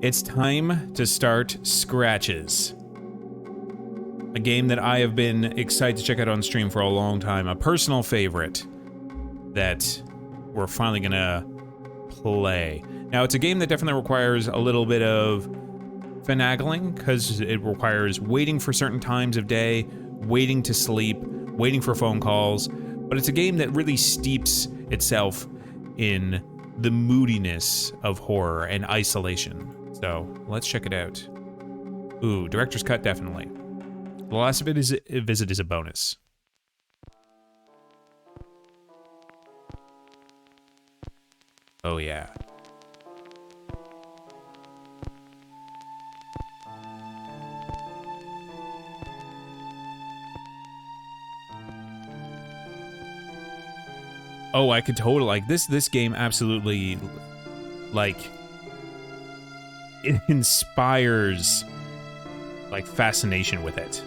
It's time to start Scratches. A game that I have been excited to check out on stream for a long time. A personal favorite that we're finally gonna play. Now, it's a game that definitely requires a little bit of finagling, because it requires waiting for certain times of day, waiting to sleep, waiting for phone calls, but it's a game that really steeps itself in the moodiness of horror and isolation. So, let's check it out. Ooh, director's cut, definitely. The last visit is a bonus. Oh yeah. Oh, I could totally, like, this game absolutely, like, it inspires, like, fascination with it.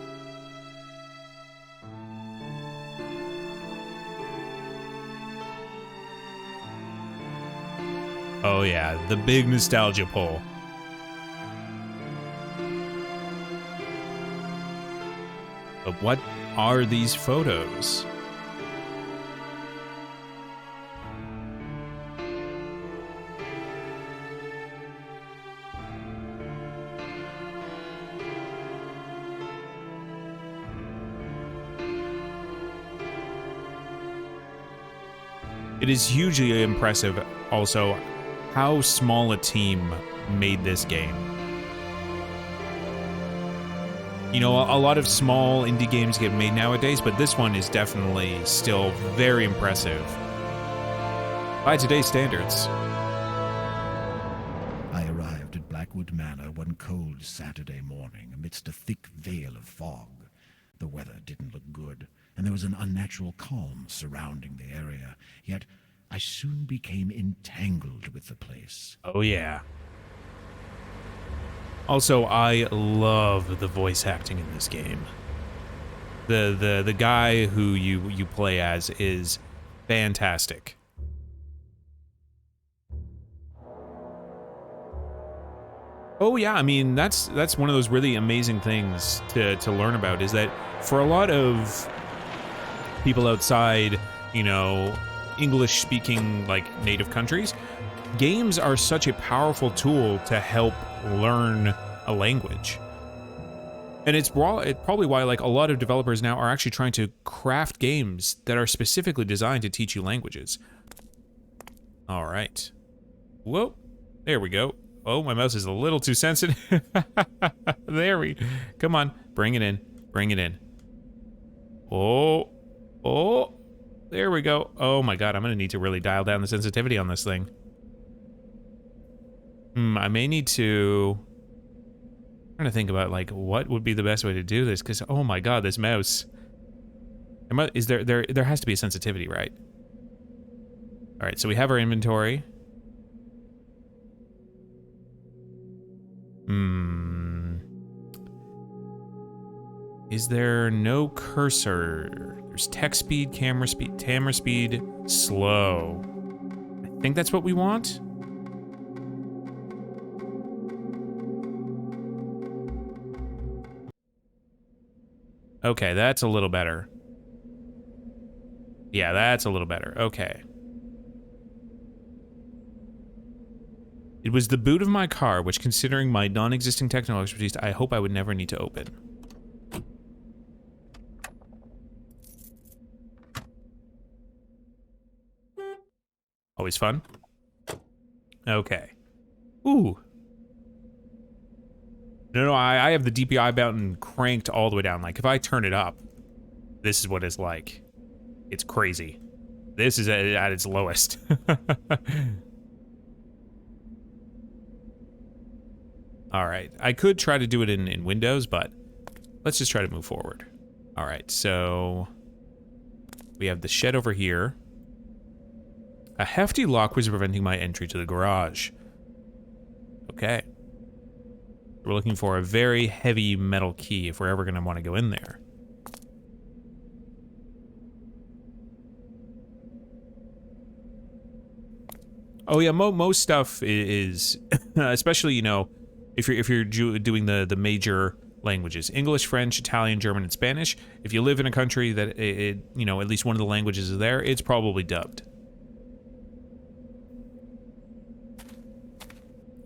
Oh yeah, the big nostalgia pull. But what are these photos? It is hugely impressive, also, how small a team made this game. You know, a lot of small indie games get made nowadays, but this one is definitely still very impressive. By today's standards. I arrived at Blackwood Manor one cold Saturday morning amidst a thick veil of fog. The weather didn't look good, and there was an unnatural calm surrounding the area, yet I soon became entangled with the place. Oh yeah. Also, I love the voice acting in this game. The guy who you play as is fantastic. Oh yeah, I mean that's one of those really amazing things to learn about, is that for a lot of people outside, you know, English-speaking, like, native countries, games are such a powerful tool to help learn a language. And it's probably why, like, a lot of developers now are actually trying to craft games that are specifically designed to teach you languages. All right. Whoa. There we go. Oh, my mouse is a little too sensitive. There we... Come on. Bring it in. Bring it in. Oh. Oh. There we go. Oh my god, I'm gonna need to really dial down the sensitivity on this thing. I may need to... I'm trying to think about, like, what would be the best way to do this, because, oh my god, this mouse. There has to be a sensitivity, right? Alright, so we have our inventory. Is there no cursor? There's text speed, camera speed, slow. I think that's what we want. Okay, that's a little better. Yeah, that's a little better. Okay. It was the boot of my car, which, considering my non-existing technical expertise, I hope I would never need to open. Always fun. Okay. Ooh. No, I have the DPI button cranked all the way down. Like, if I turn it up, this is what it's like. It's crazy. This is at its lowest. All right. I could try to do it in Windows, but let's just try to move forward. All right, so we have the shed over here. A hefty lock was preventing my entry to the garage. Okay. We're looking for a very heavy metal key if we're ever going to want to go in there. Oh yeah, most stuff is, especially, you know, if you're doing the major languages: English, French, Italian, German, and Spanish. If you live in a country that at least one of the languages is there, it's probably dubbed.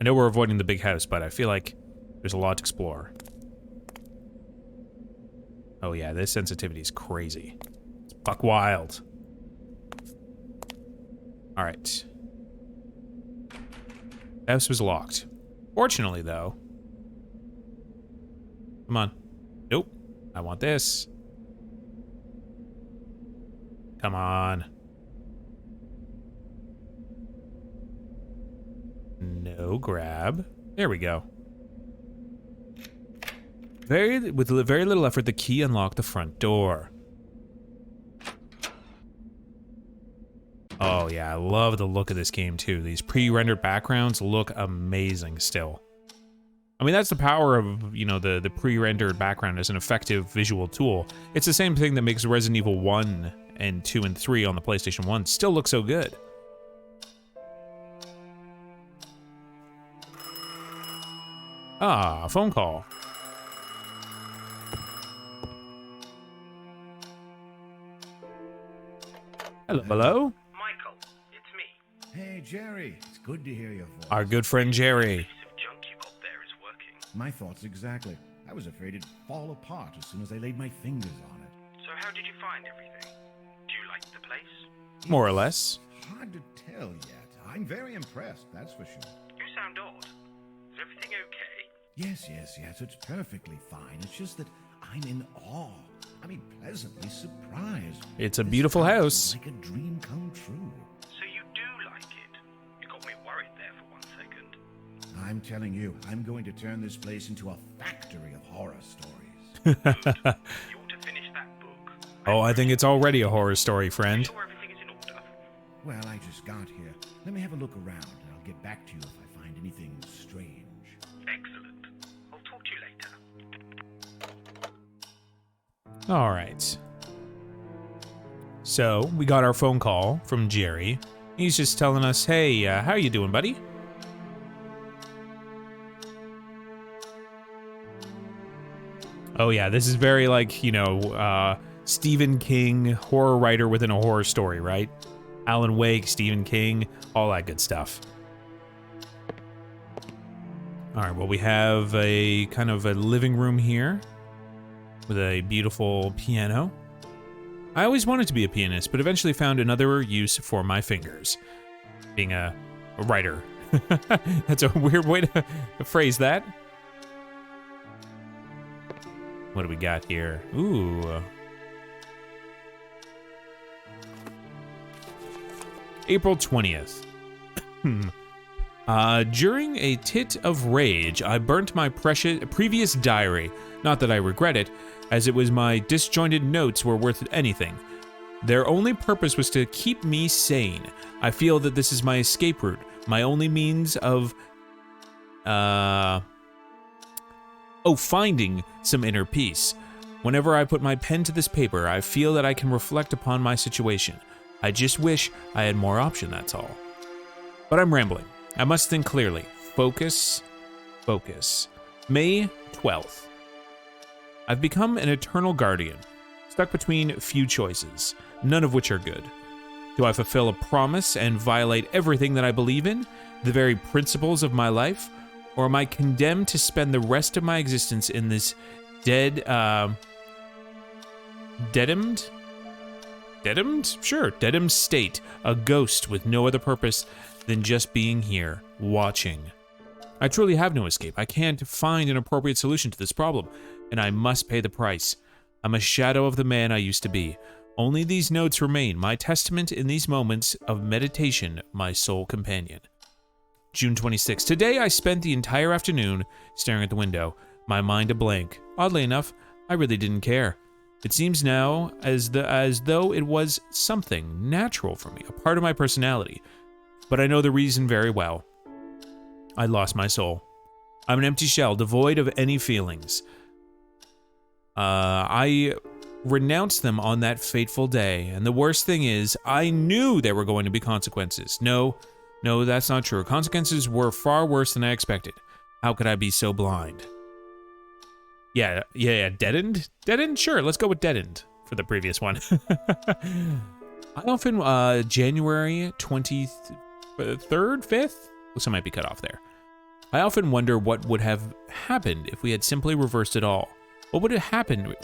I know we're avoiding the big house, but I feel like there's a lot to explore. Oh yeah, this sensitivity is crazy. It's buck wild. All right. The house was locked. Fortunately, though. Come on. Nope. I want this. Come on. No grab. There we go. With very little effort, the key unlocked the front door. Oh yeah, I love the look of this game too. These pre-rendered backgrounds look amazing still. I mean, that's the power of, the pre-rendered background as an effective visual tool. It's the same thing that makes Resident Evil 1 and 2 and 3 on the PlayStation 1 still look so good. Ah, phone call. Hello, hello? Michael, it's me. Hey, Jerry. It's good to hear your voice. Our good friend Jerry. Piece of junk you got there is working. My thoughts exactly. I was afraid it'd fall apart as soon as I laid my fingers on it. So how did you find everything? Do you like the place? More or less. Hard to tell yet. I'm very impressed, that's for sure. You sound odd. Is everything okay? Yes, it's perfectly fine. It's just that I'm in awe. I mean, pleasantly surprised. It's a This beautiful is house. like a dream come true. So you do like it? You got me worried there for 1 second. I'm telling you, I'm going to turn this place into a factory of horror stories. You ought to finish that book. Oh, I think it's already a horror story, friend. Sure everything is in order. Well, I just got here. Let me have a look around, and I'll get back to you if I find anything strange. Excellent. I'll talk to you later. All right. So, we got our phone call from Jerry. He's just telling us, hey, how you doing, buddy? Oh yeah, this is very like, Stephen King, horror writer within a horror story, right? Alan Wake, Stephen King, all that good stuff. All right, well, we have a kind of a living room here with a beautiful piano. I always wanted to be a pianist, but eventually found another use for my fingers. Being a writer. That's a weird way to phrase that. What do we got here? Ooh. April 20th. During a tit of rage, I burnt my previous diary. Not that I regret it, as it was my disjointed notes were worth anything. Their only purpose was to keep me sane. I feel that this is my escape route, my only means of, finding some inner peace. Whenever I put my pen to this paper, I feel that I can reflect upon my situation. I just wish I had more option, that's all. But I'm rambling. I must think clearly. Focus. May 12th. I've become an eternal guardian, stuck between few choices, none of which are good. Do I fulfill a promise and violate everything that I believe in, the very principles of my life, or am I condemned to spend the rest of my existence in this deadened? Sure, deadened state, a ghost with no other purpose than just being here, watching. I truly have no escape. I can't find an appropriate solution to this problem, and I must pay the price. I'm a shadow of the man I used to be. Only these notes remain, my testament in these moments of meditation, my sole companion. June 26. Today I spent the entire afternoon staring at the window, my mind a blank. Oddly enough, I really didn't care. It seems now as though it was something natural for me, a part of my personality. But I know the reason very well. I lost my soul. I'm an empty shell, devoid of any feelings. I renounced them on that fateful day, and the worst thing is, I knew there were going to be consequences. No, that's not true. Consequences were far worse than I expected. How could I be so blind? Yeah, deadened? Deadened? Sure, let's go with deadened for the previous one. I often, January 23rd, 5th? Looks like I might be cut off there. I often wonder what would have happened if we had simply reversed it all. What would have happened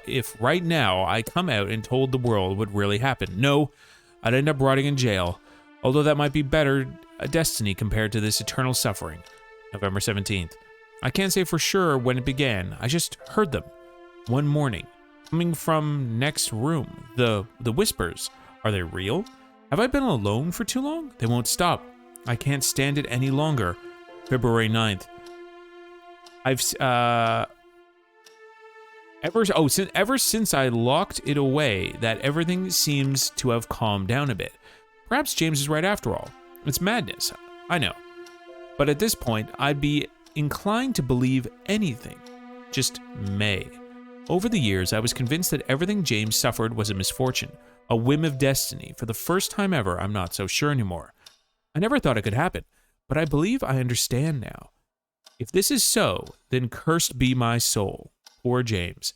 if right now I come out and told the world what really happened? No, I'd end up rotting in jail, although that might be better a destiny compared to this eternal suffering. November 17th. I can't say for sure when it began. I just heard them one morning, coming from next room. The whispers. Are they real? Have I been alone for too long? They won't stop. I can't stand it any longer. February 9th. Ever since I locked it away, that everything seems to have calmed down a bit. Perhaps James is right after all. It's madness, I know. But at this point, I'd be inclined to believe anything. Just may. Over the years, I was convinced that everything James suffered was a misfortune, a whim of destiny. For the first time ever, I'm not so sure anymore. I never thought it could happen, but I believe I understand now. If this is so, then cursed be my soul. Poor James.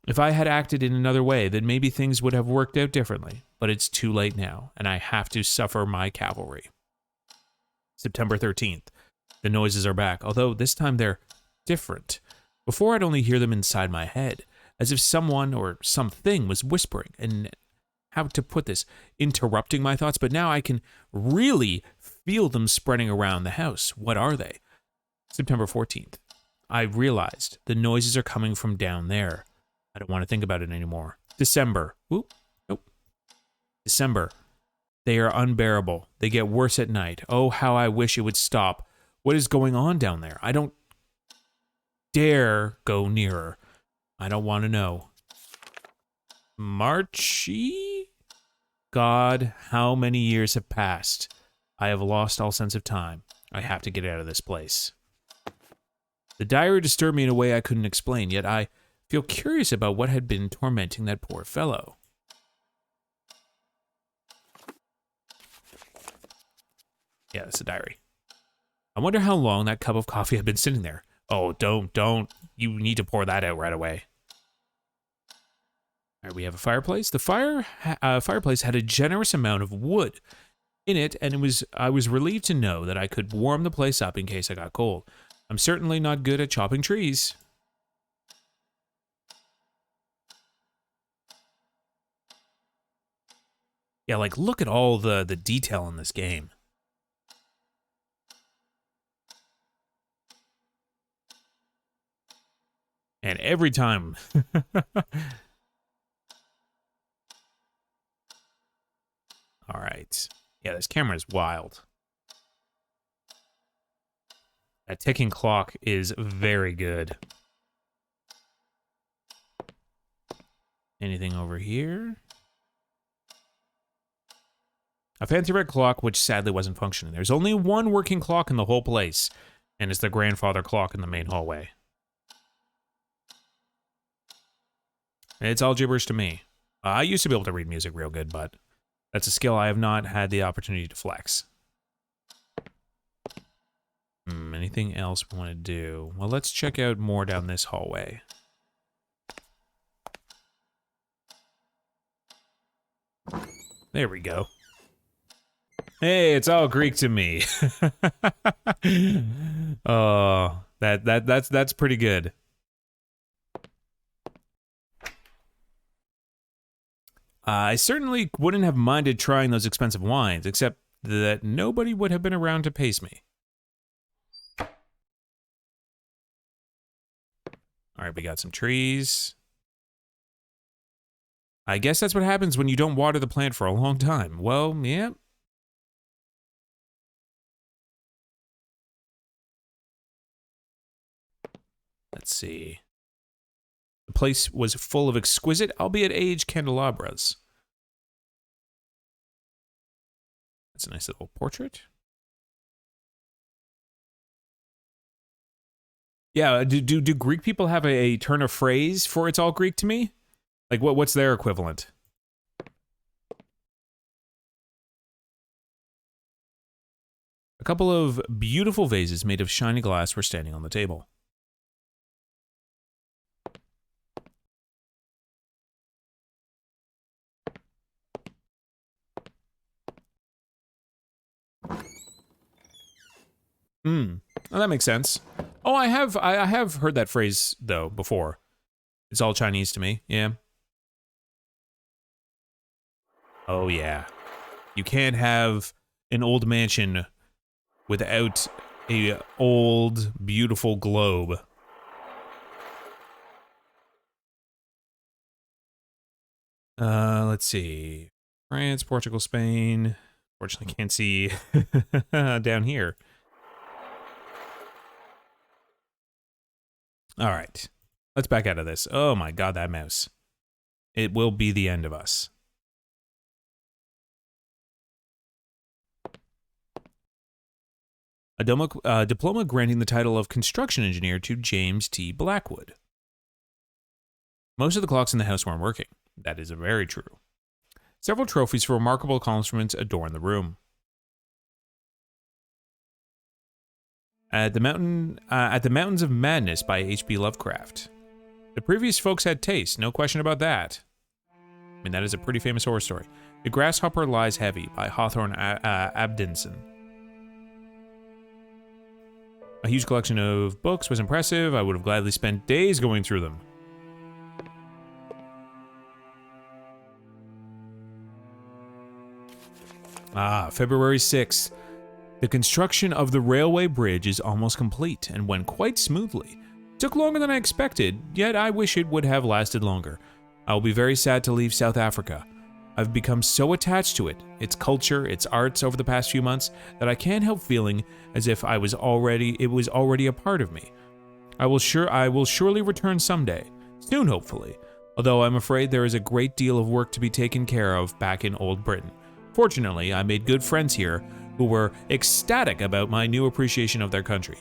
If I had acted in another way, then maybe things would have worked out differently. But it's too late now, and I have to suffer my cavalry. September 13th. The noises are back, although this time they're different. Before I'd only hear them inside my head, as if someone or something was whispering and, how to put this, interrupting my thoughts, but now I can really feel them spreading around the house. What are they? September 14th. I realized the noises are coming from down there. I don't want to think about it anymore. December. Nope. December. They are unbearable. They get worse at night. Oh, how I wish it would stop. What is going on down there? I don't dare go nearer. I don't want to know. Marchy? God, how many years have passed? I have lost all sense of time. I have to get out of this place. The diary disturbed me in a way I couldn't explain, yet I feel curious about what had been tormenting that poor fellow. Yeah, that's a diary. I wonder how long that cup of coffee had been sitting there. Oh, don't. You need to pour that out right away. All right, we have a fireplace. The fireplace had a generous amount of wood in it, and I was relieved to know that I could warm the place up in case I got cold. I'm certainly not good at chopping trees. Yeah, like, look at all the detail in this game. And every time... All right. Yeah, this camera is wild. That ticking clock is very good. Anything over here? A fancy red clock, which sadly wasn't functioning. There's only one working clock in the whole place, and it's the grandfather clock in the main hallway. It's all gibberish to me. I used to be able to read music real good, but that's a skill I have not had the opportunity to flex. Anything else we want to do? Well, let's check out more down this hallway. There we go. Hey, it's all Greek to me. Oh, that's pretty good. I certainly wouldn't have minded trying those expensive wines, except that nobody would have been around to pace me. All right, we got some trees. I guess that's what happens when you don't water the plant for a long time. Well, yeah. Let's see. The place was full of exquisite, albeit aged, candelabras. That's a nice little portrait. Yeah, do Greek people have a turn of phrase for "it's all Greek to me"? Like, what's their equivalent? couple of beautiful vases made of shiny glass were standing on the table. Well, that makes sense. Oh, I have heard that phrase though before. It's all Chinese to me. Yeah. Oh yeah. You can't have an old mansion without a old beautiful globe. Let's see. France, Portugal, Spain. Fortunately, can't see down here. All right, let's back out of this. Oh my God, that mouse. It will be the end of us. A diploma granting the title of construction engineer to James T. Blackwood. Most of the clocks in the house weren't working. That is very true. Several trophies for remarkable accomplishments adorn the room. At the Mountains of Madness by H.P. Lovecraft. The previous folks had taste, no question about that. I mean, that is a pretty famous horror story. The Grasshopper Lies Heavy by Hawthorne Abdinson. A huge collection of books was impressive. I would have gladly spent days going through them. February 6th. The construction of the railway bridge is almost complete and went quite smoothly. It took longer than I expected, yet I wish it would have lasted longer. I will be very sad to leave South Africa. I've become so attached to it, its culture, its arts over the past few months, that I can't help feeling as if it was already a part of me. I will surely return someday, soon hopefully, although I'm afraid there is a great deal of work to be taken care of back in Old Britain. Fortunately, I made good friends here who were ecstatic about my new appreciation of their country.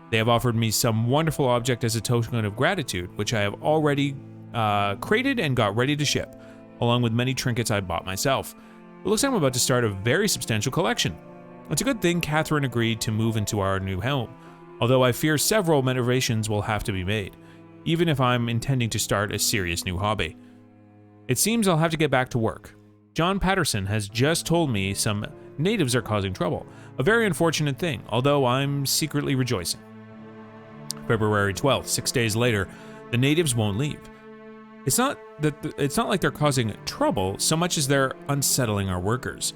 They have offered me some wonderful object as a token of gratitude, which I have already crated and got ready to ship, along with many trinkets I bought myself. It looks like I'm about to start a very substantial collection. It's a good thing Catherine agreed to move into our new home, although I fear several renovations will have to be made, even if I'm intending to start a serious new hobby. It seems I'll have to get back to work. John Patterson has just told me some natives are causing trouble, a very unfortunate thing, although I'm secretly rejoicing. February 12th, 6 days later, the natives won't leave. It's not like they're causing trouble so much as they're unsettling our workers.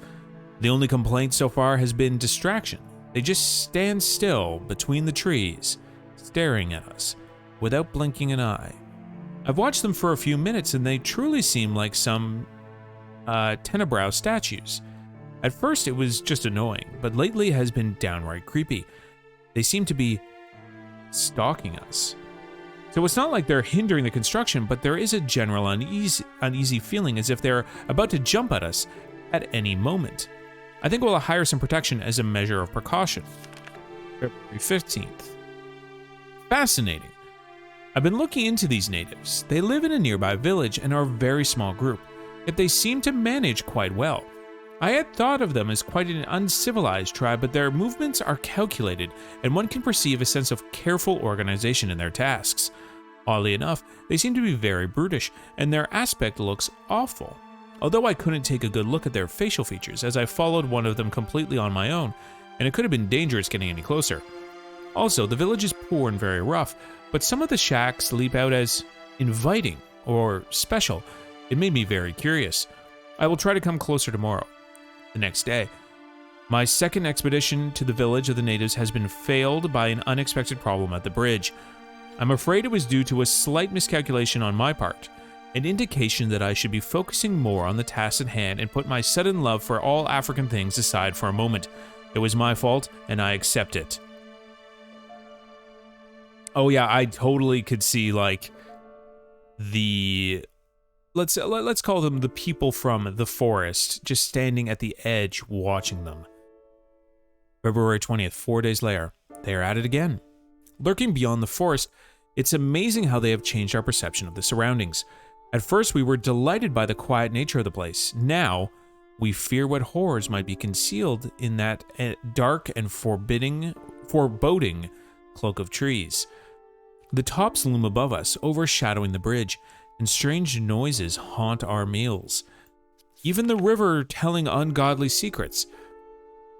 The only complaint so far has been distraction. They just stand still between the trees, staring at us, without blinking an eye. I've watched them for a few minutes and they truly seem like some tenebrow statues. At first it was just annoying, but lately it has been downright creepy. They seem to be stalking us. So it's not like they're hindering the construction, but there is a general uneasy feeling as if they're about to jump at us at any moment. I think we'll hire some protection as a measure of precaution. February 15th. Fascinating. I've been looking into these natives. They live in a nearby village and are a very small group, yet they seem to manage quite well. I had thought of them as quite an uncivilized tribe, but their movements are calculated, and one can perceive a sense of careful organization in their tasks. Oddly enough, they seem to be very brutish, and their aspect looks awful. Although I couldn't take a good look at their facial features, as I followed one of them completely on my own, and it could have been dangerous getting any closer. Also, the village is poor and very rough, but some of the shacks leap out as inviting or special. It made me very curious. I will try to come closer tomorrow. The next day, my second expedition to the village of the natives has been failed by an unexpected problem at the bridge. I'm afraid it was due to a slight miscalculation on my part, an indication that I should be focusing more on the task at hand and put my sudden love for all African things aside for a moment. It was my fault, and I accept it. Oh yeah, I totally could see like the let's call them the people from the forest, just standing at the edge watching them. February 20th, 4 days later, they are at it again. Lurking beyond the forest, it's amazing how they have changed our perception of the surroundings. At first, we were delighted by the quiet nature of the place. Now, We fear what horrors might be concealed in that dark and foreboding cloak of trees. The tops loom above us, overshadowing the bridge, and strange noises haunt our meals. Even the river telling ungodly secrets.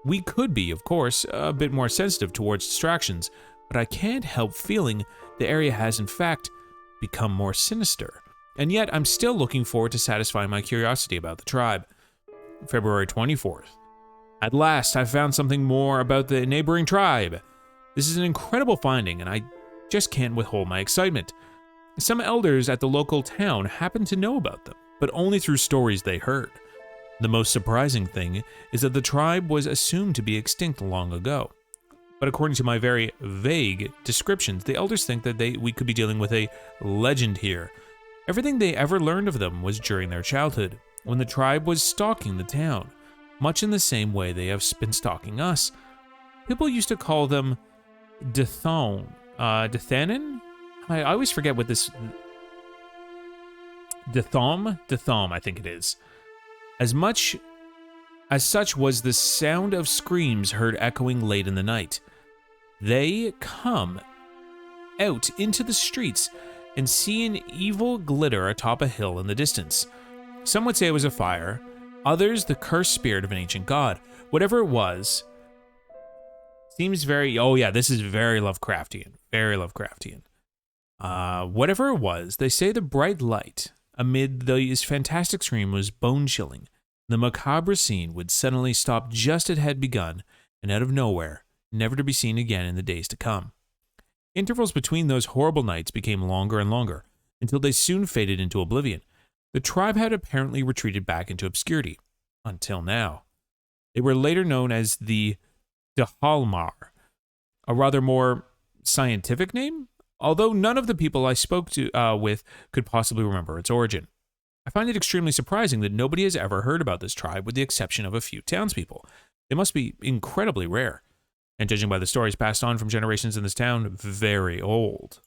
We could be, of course, a bit more sensitive towards distractions, but I can't help feeling the area has in fact become more sinister. And yet I'm still looking forward to satisfying my curiosity about the tribe. February 24th. At last, I found something more about the neighboring tribe. This is an incredible finding, and I just can't withhold my excitement. Some elders at the local town happen to know about them, but only through stories they heard. The most surprising thing is that the tribe was assumed to be extinct long ago. But according to my very vague descriptions, the elders think that we could be dealing with a legend here. Everything they ever learned of them was during their childhood, when the tribe was stalking the town, much in the same way they have been stalking us. People used to call them Dathanen? I always forget what this... Datham, I think it is. As such was the sound of screams heard echoing late in the night. They come out into the streets and see an evil glitter atop a hill in the distance. Some would say it was a fire, others the cursed spirit of an ancient god. Whatever it was, seems very, oh yeah, this is very Lovecraftian, very Lovecraftian. Whatever it was, they say the bright light amid these fantastic screams was bone-chilling. The macabre scene would suddenly stop just as it had begun, and out of nowhere, never to be seen again in the days to come. Intervals between those horrible nights became longer and longer, until they soon faded into oblivion. The tribe had apparently retreated back into obscurity, until now. They were later known as the Dahalmar, a rather more scientific name, although none of the people I spoke with could possibly remember its origin. I find it extremely surprising that nobody has ever heard about this tribe with the exception of a few townspeople. They must be incredibly rare, and judging by the stories passed on from generations in this town, very old.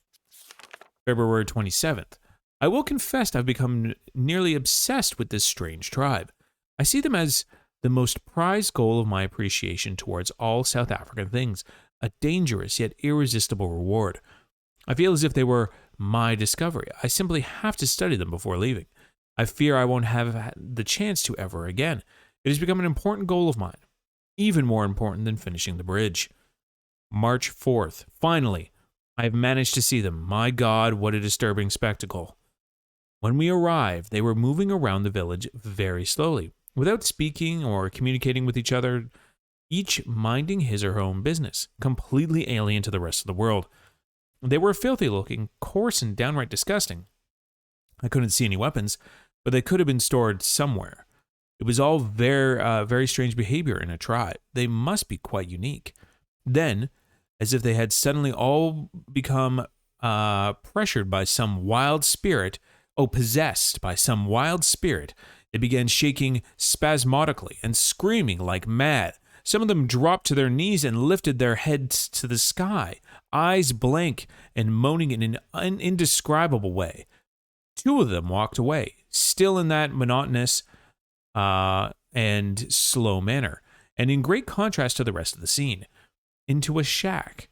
February 27th. I will confess I've become nearly obsessed with this strange tribe. I see them as the most prized goal of my appreciation towards all South African things, a dangerous yet irresistible reward. I feel as if they were my discovery. I simply have to study them before leaving. I fear I won't have the chance to ever again. It has become an important goal of mine, even more important than finishing the bridge. March 4th. Finally, I have managed to see them. My God, what a disturbing spectacle. When we arrived, they were moving around the village very slowly, without speaking or communicating with each other, each minding his or her own business, completely alien to the rest of the world. They were filthy looking, coarse, and downright disgusting. I couldn't see any weapons, but they could have been stored somewhere. It was all very strange behavior in a tribe. They must be quite unique. Then, as if they had suddenly all become pressured by some wild spirit, possessed by some wild spirit, they began shaking spasmodically and screaming like mad. Some of them dropped to their knees and lifted their heads to the sky, eyes blank and moaning in an indescribable way. Two of them walked away, still in that monotonous and slow manner, and in great contrast to the rest of the scene, into a shack.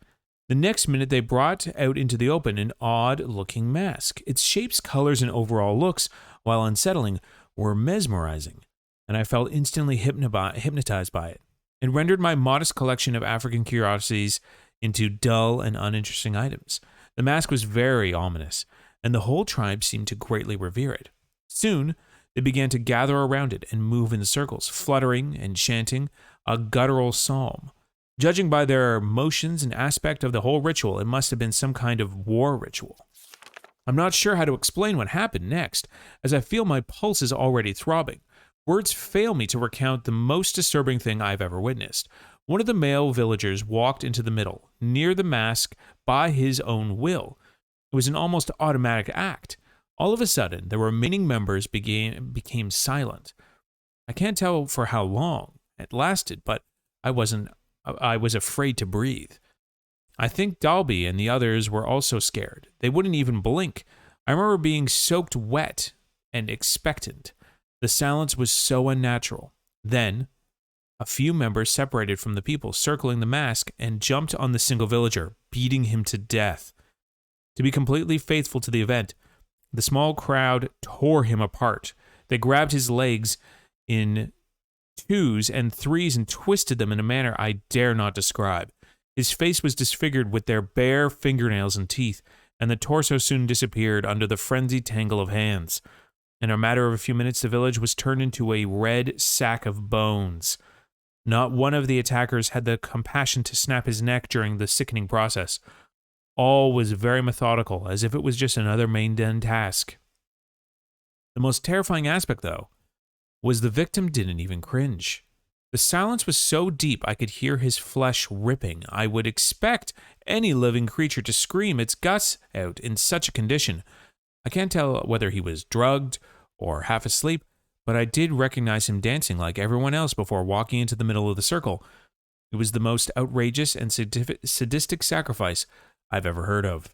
The next minute they brought out into the open an odd-looking mask. Its shapes, colors, and overall looks, while unsettling, were mesmerizing, and I felt instantly hypnotized by it, and rendered my modest collection of African curiosities into dull and uninteresting items. The mask was very ominous, and the whole tribe seemed to greatly revere it. Soon, they began to gather around it and move in circles, fluttering and chanting a guttural psalm. Judging by their motions and aspect of the whole ritual, it must have been some kind of war ritual. I'm not sure how to explain what happened next, as I feel my pulse is already throbbing. Words fail me to recount the most disturbing thing I've ever witnessed. One of the male villagers walked into the middle, near the mask, by his own will. It was an almost automatic act. All of a sudden, the remaining members became silent. I can't tell for how long it lasted, but I was afraid to breathe. I think Dalby and the others were also scared. They wouldn't even blink. I remember being soaked wet and expectant. The silence was so unnatural. Then, a few members separated from the people circling the mask and jumped on the single villager, beating him to death. To be completely faithful to the event, the small crowd tore him apart. They grabbed his legs in 2s and 3s and twisted them in a manner I dare not describe. His face was disfigured with their bare fingernails and teeth, and the torso soon disappeared under the frenzied tangle of hands. In a matter of a few minutes, the village was turned into a red sack of bones. Not one of the attackers had the compassion to snap his neck during the sickening process. All was very methodical, as if it was just another mundane task. The most terrifying aspect, though, was the victim didn't even cringe. The silence was so deep I could hear his flesh ripping. I would expect any living creature to scream its guts out in such a condition. I can't tell whether he was drugged or half asleep, but I did recognize him dancing like everyone else before walking into the middle of the circle. It was the most outrageous and sadistic sacrifice I've ever heard of.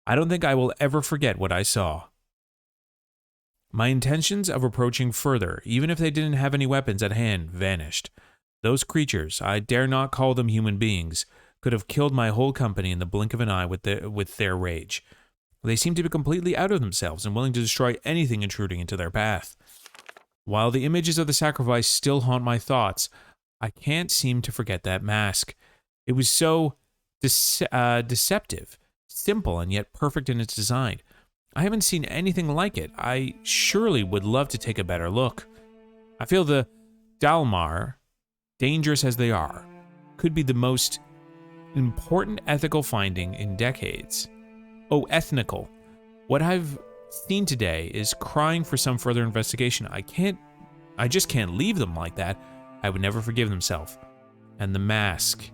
I don't think I will ever forget what I saw. My intentions of approaching further, even if they didn't have any weapons at hand, vanished. Those creatures, I dare not call them human beings, could have killed my whole company in the blink of an eye with their rage. They seemed to be completely out of themselves and willing to destroy anything intruding into their path. While the images of the sacrifice still haunt my thoughts, I can't seem to forget that mask. It was so deceptive, simple, and yet perfect in its design. I haven't seen anything like it. I surely would love to take a better look. I feel the Dalmar, dangerous as they are, could be the most important ethical finding in decades. Oh, ethnical. What I've seen today is crying for some further investigation. I just can't leave them like that. I would never forgive themselves. And the mask.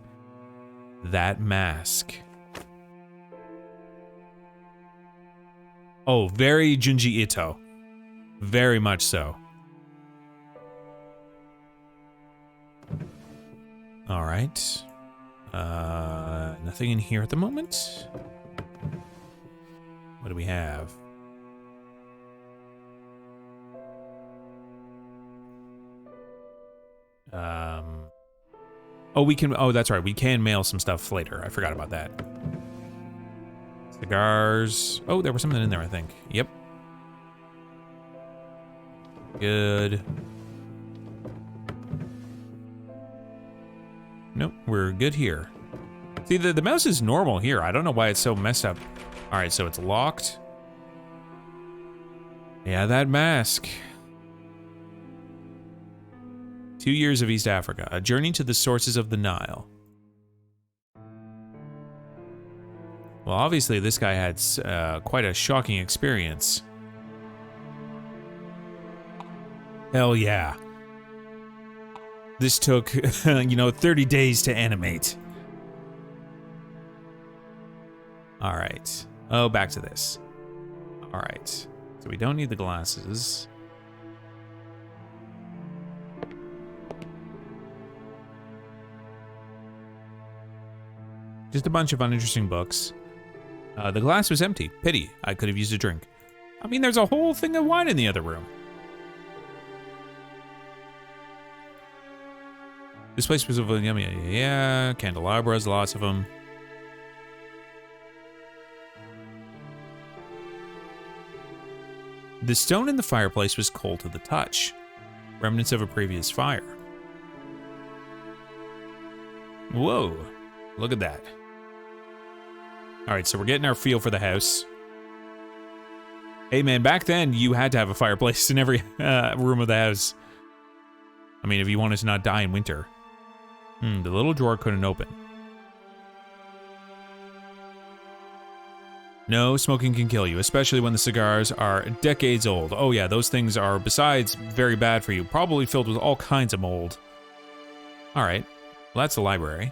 That mask. Oh, very Junji Ito. Very much so. All right. Nothing in here at the moment. What do we have? Oh, that's right. We can mail some stuff later. I forgot about that. Cigars. Oh, there was something in there, I think. Yep. Good. Nope, we're good here. See, the mouse is normal here. I don't know why it's so messed up. All right, so it's locked. Yeah, that mask. 2 years of East Africa, a journey to the sources of the Nile. Well, obviously this guy had quite a shocking experience. Hell yeah. This took, 30 days to animate. All right. Oh, back to this. All right. So we don't need the glasses. Just a bunch of uninteresting books. The glass was empty. Pity. I could have used a drink. I mean, there's a whole thing of wine in the other room. This place was yummy. Yeah, candelabras, lots of them. The stone in the fireplace was cold to the touch. Remnants of a previous fire. Whoa, look at that. All right, so we're getting our feel for the house. Hey man, back then you had to have a fireplace in every room of the house. I mean, if you wanted to not die in winter. The little drawer couldn't open. No, smoking can kill you, especially when the cigars are decades old. Oh yeah, those things are, besides very bad for you, probably filled with all kinds of mold. All right, well, that's the library.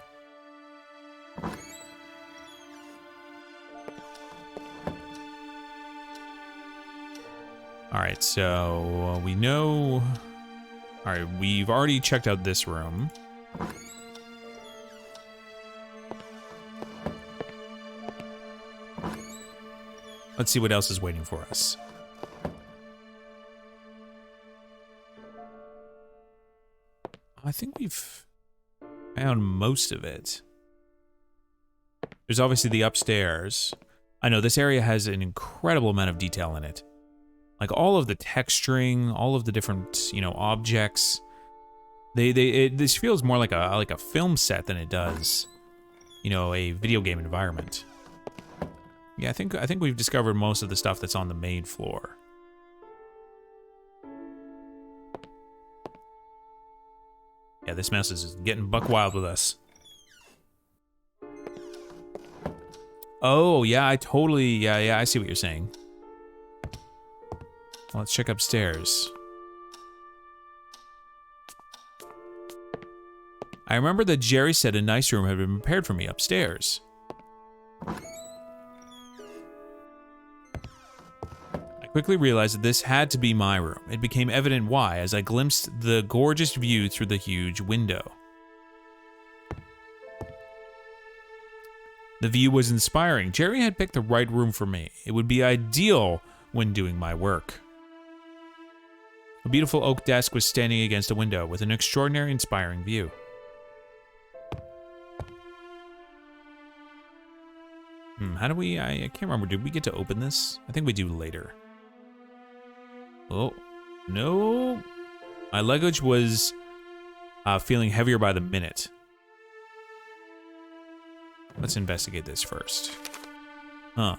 All right, so we know... All right, we've already checked out this room. Let's see what else is waiting for us. I think we've found most of it. There's obviously the upstairs. I know this area has an incredible amount of detail in it. Like all of the texturing, all of the different, you know, objects. This feels more like a film set than it does, you know, a video game environment. Yeah, I think we've discovered most of the stuff that's on the main floor. Yeah, this mouse is getting buck wild with us. Oh, yeah, I see what you're saying. Well, let's check upstairs. I remember that Jerry said a nice room had been prepared for me upstairs. I quickly realized that this had to be my room. It became evident why as I glimpsed the gorgeous view through the huge window. The view was inspiring. Jerry had picked the right room for me. It would be ideal when doing my work. A beautiful oak desk was standing against a window with an extraordinary, inspiring view. How do we... I can't remember. Did we get to open this? I think we do later. Oh, no. My luggage was feeling heavier by the minute. Let's investigate this first. Huh.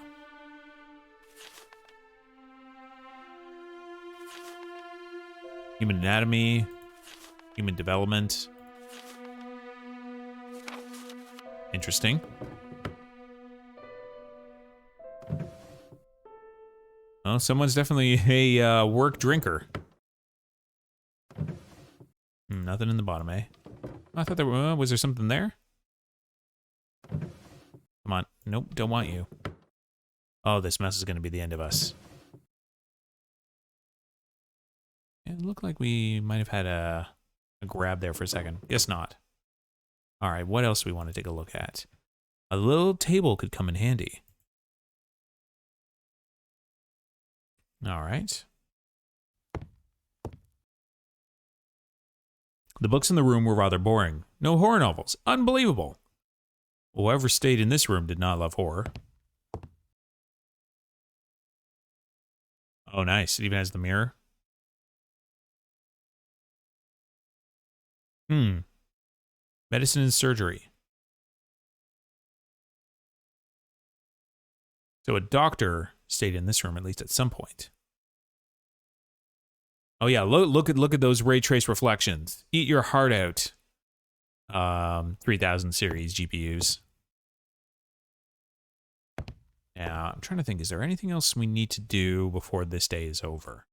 Human anatomy, human development. Interesting. Well, someone's definitely a work drinker. Nothing in the bottom, eh? I thought there was there something there? Come on. Nope, don't want you. Oh, this mess is going to be the end of us. It looked like we might have had a grab there for a second. Guess not. All right, what else do we want to take a look at? A little table could come in handy. All right. The books in the room were rather boring. No horror novels. Unbelievable. Whoever stayed in this room did not love horror. Oh, nice. It even has the mirror. Medicine and surgery. So a doctor stayed in this room at least at some point. Oh yeah, look at those ray trace reflections. Eat your heart out. 3000 series GPUs. Now, I'm trying to think, is there anything else we need to do before this day is over?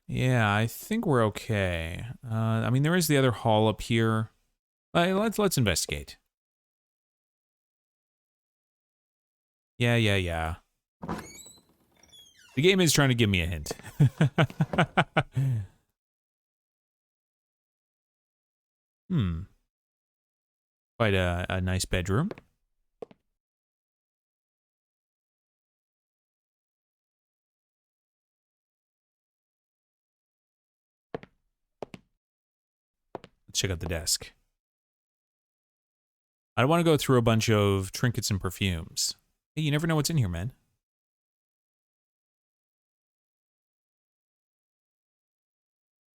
Yeah, I think we're okay. I mean, there is the other hall up here. Let's investigate. Yeah. The game is trying to give me a hint. Quite a nice bedroom. Let's check out the desk. I don't want to go through a bunch of trinkets and perfumes. Hey, you never know what's in here, man.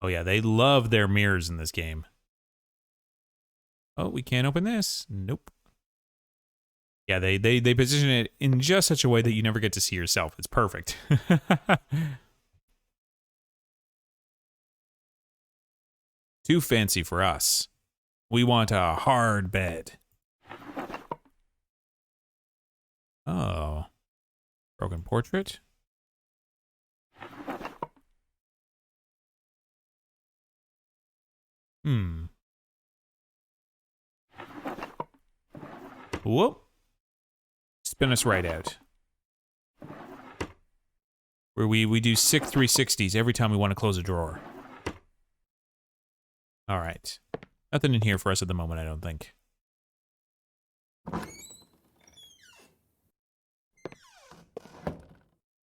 Oh yeah, they love their mirrors in this game. Oh, we can't open this. Nope. Yeah, they position it in just such a way that you never get to see yourself. It's perfect. Too fancy for us. We want a hard bed. Oh. Broken portrait? Whoop. Spin us right out. Where we do sick 360s every time we want to close a drawer. All right. Nothing in here for us at the moment, I don't think.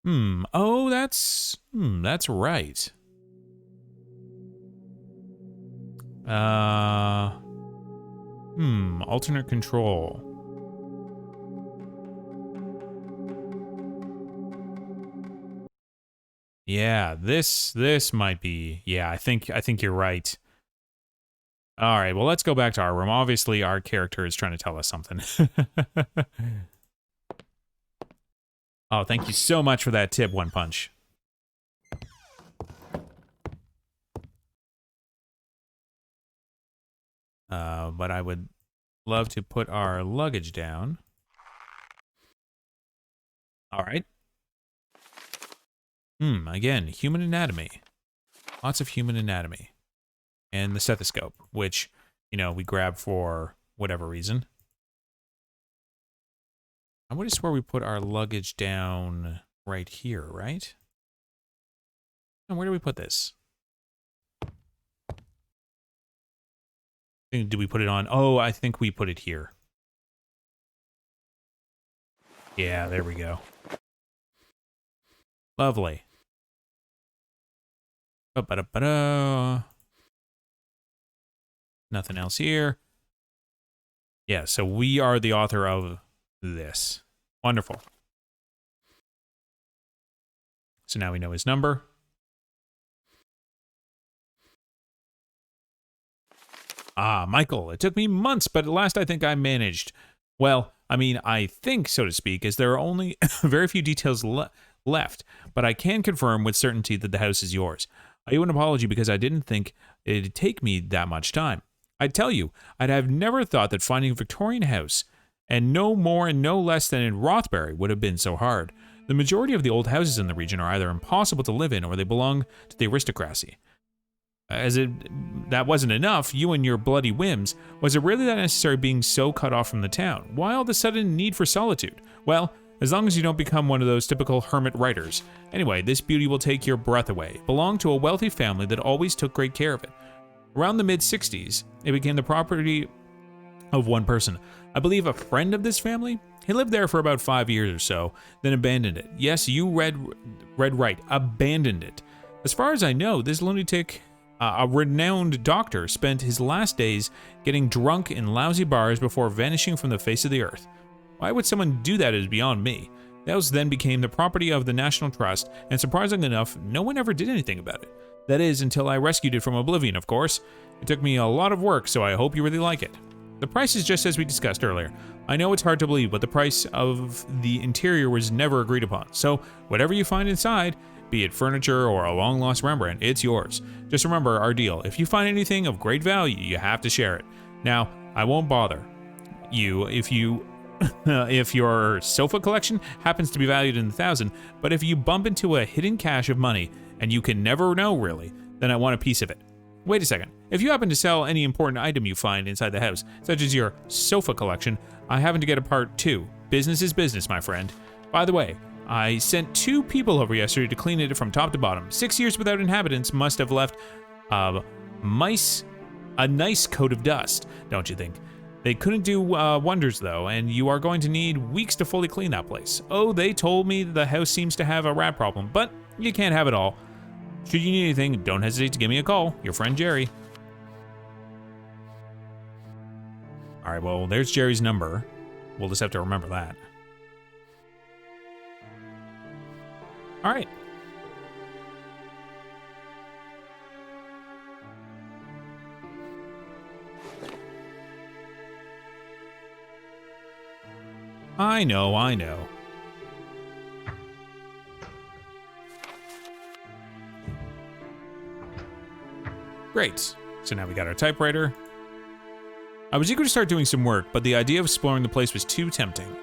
Oh, that's right. Alternate control. Yeah, this might be. Yeah, I think you're right. All right, well, let's go back to our room. Obviously, our character is trying to tell us something. Oh, thank you so much for that tip, One Punch. But I would love to put our luggage down. All right. Again, human anatomy. Lots of human anatomy. And the stethoscope, which, you know, we grab for whatever reason. I would have swore we put our luggage down right here, right? And where do we put this? Did we put it on? Oh, I think we put it here. Yeah, there we go. Lovely. Ba-ba-da-ba-da. Nothing else here. Yeah, so we are the author of this. Wonderful. So now we know his number. Ah, Michael, it took me months, but at last I think I managed. Well, I mean, I think, so to speak, as there are only very few details left, but I can confirm with certainty that the house is yours. I owe an apology because I didn't think it'd take me that much time. I tell you, I'd have never thought that finding a Victorian house, and no more and no less than in Rothbury, would have been so hard. The majority of the old houses in the region are either impossible to live in or they belong to the aristocracy. As that wasn't enough, you and your bloody whims, was it really that necessary being so cut off from the town? Why all the sudden need for solitude? Well, as long as you don't become one of those typical hermit writers. Anyway, this beauty will take your breath away. It belonged to a wealthy family that always took great care of it. Around the mid-60s, it became the property of one person. I believe a friend of this family? He lived there for about 5 years or so, then abandoned it. Yes, you read right, abandoned it. As far as I know, this lunatic, a renowned doctor, spent his last days getting drunk in lousy bars before vanishing from the face of the earth. Why would someone do that is beyond me. The house then became the property of the National Trust, and surprisingly enough, no one ever did anything about it. That is, until I rescued it from oblivion, of course. It took me a lot of work, so I hope you really like it. The price is just as we discussed earlier. I know it's hard to believe, but the price of the interior was never agreed upon. So, whatever you find inside, be it furniture or a long-lost Rembrandt, it's yours. Just remember our deal. If you find anything of great value, you have to share it. Now, I won't bother you if your sofa collection happens to be valued in 1,000, but if you bump into a hidden cache of money, and you can never know really, then I want a piece of it. Wait a second. If you happen to sell any important item you find inside the house, such as your sofa collection, I happen to get a part too. Business is business, my friend. By the way, I sent 2 people over yesterday to clean it from top to bottom. 6 years without inhabitants must have left a nice coat of dust, don't you think? They couldn't do wonders though, and you are going to need weeks to fully clean that place. Oh, they told me the house seems to have a rat problem, but you can't have it all. Should you need anything, don't hesitate to give me a call. Your friend Jerry. All right, well, there's Jerry's number. We'll just have to remember that. All right. I know. Great. So now we got our typewriter. I was eager to start doing some work, but the idea of exploring the place was too tempting.